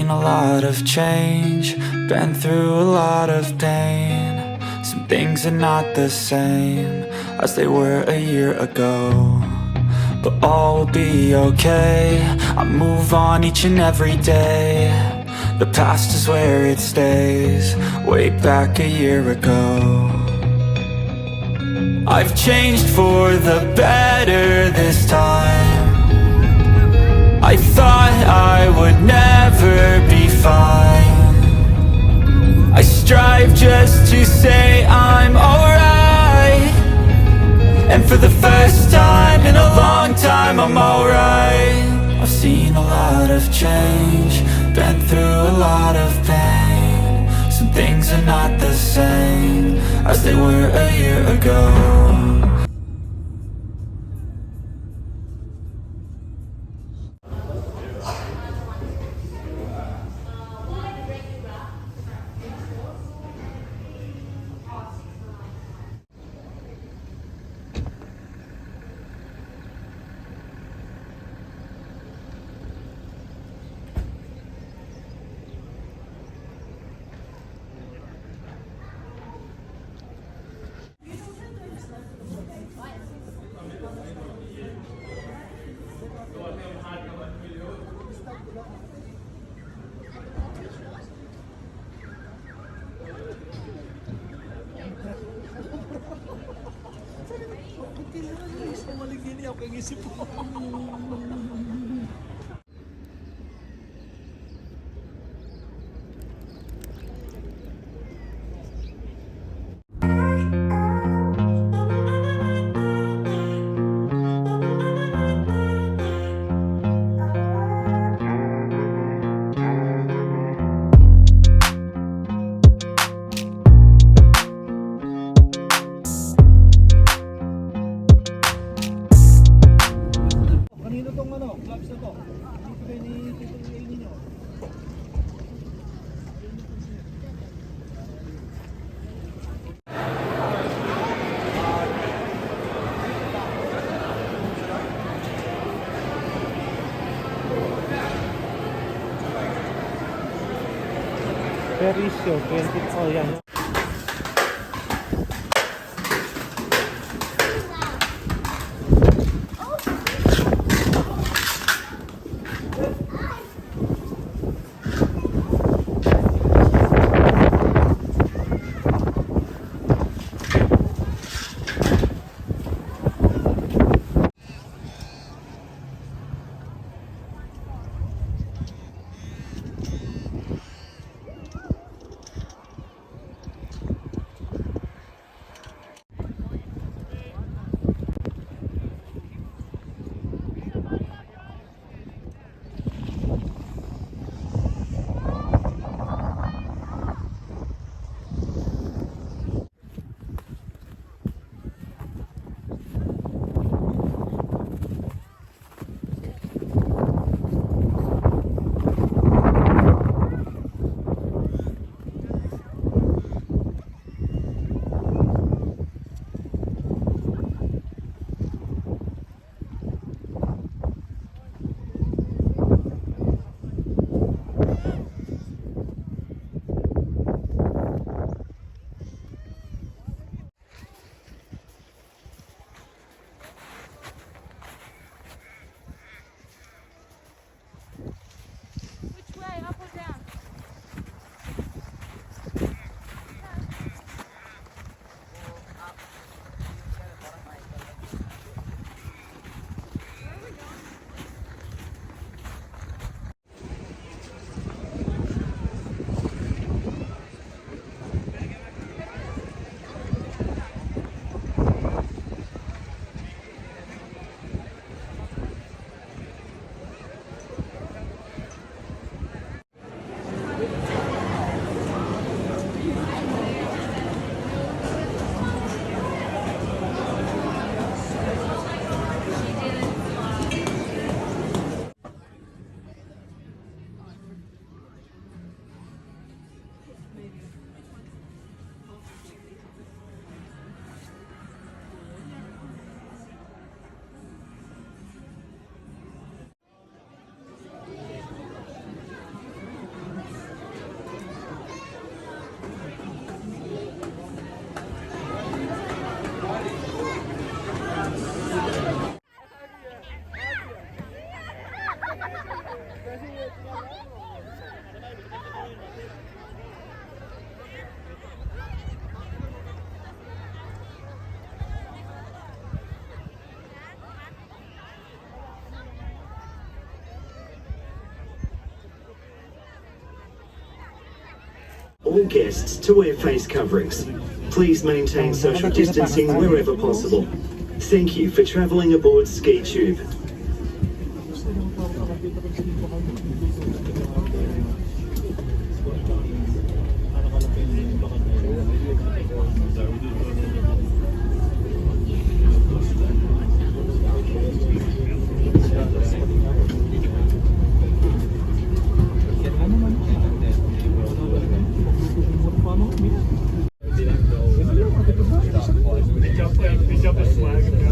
seen a lot of change, been through a lot of pain. Some things are not the same as they were a year ago, but all will be okay. I move on each and every day. The past is where it stays, way back a year ago. I've changed for the better this time. I thought I would never be fine. I strive just to say I'm alright, and for the first time in a long time I'm alright. I've seen a lot of change, been through a lot of pain. Some things are not the same as they were a year ago. Perisyo, 20. Oh, yan. all guests to wear face coverings. Please maintain social distancing wherever possible. Thank you for travelling aboard SkiTube. Pick up the flag and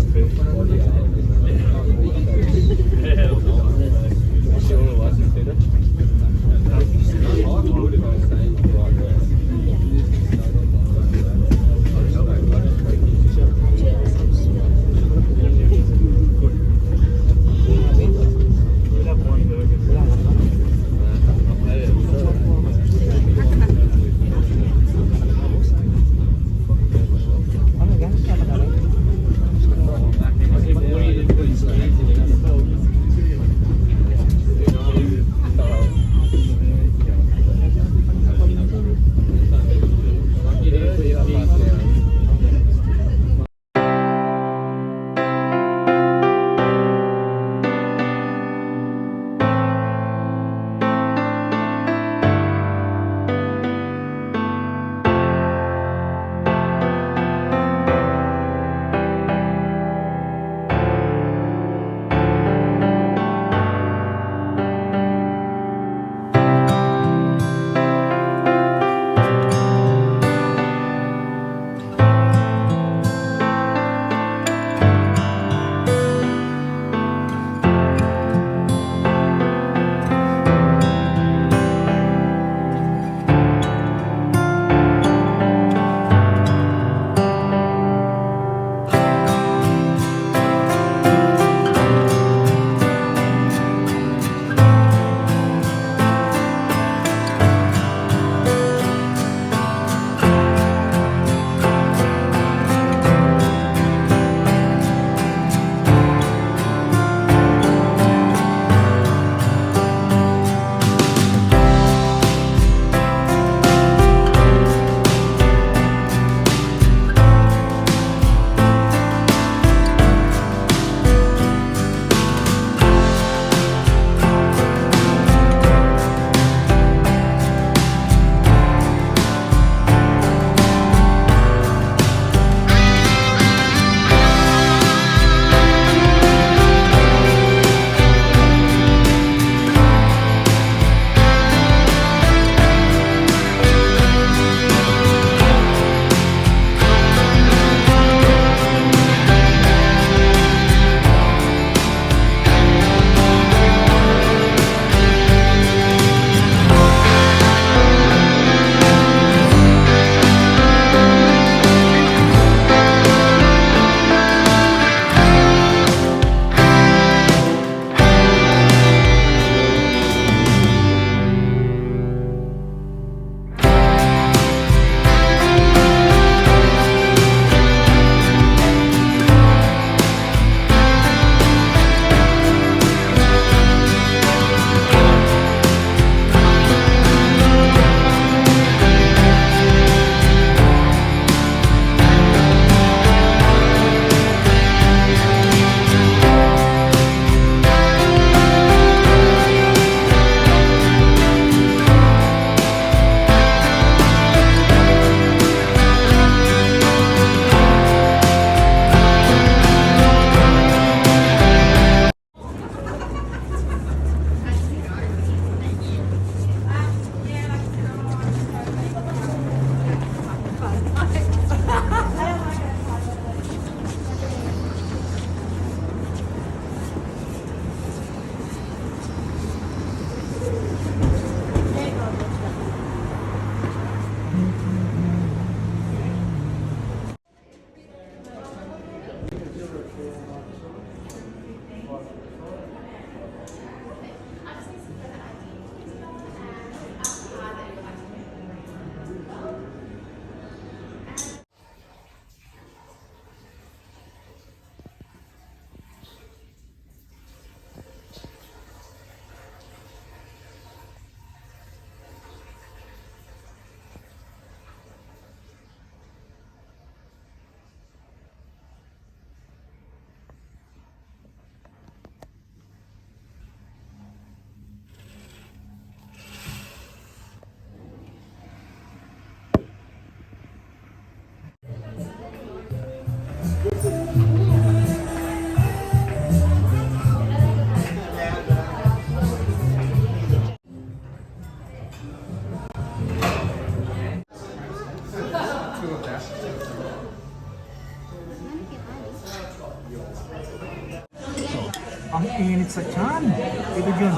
Ang init sa tiyan. Ito yun.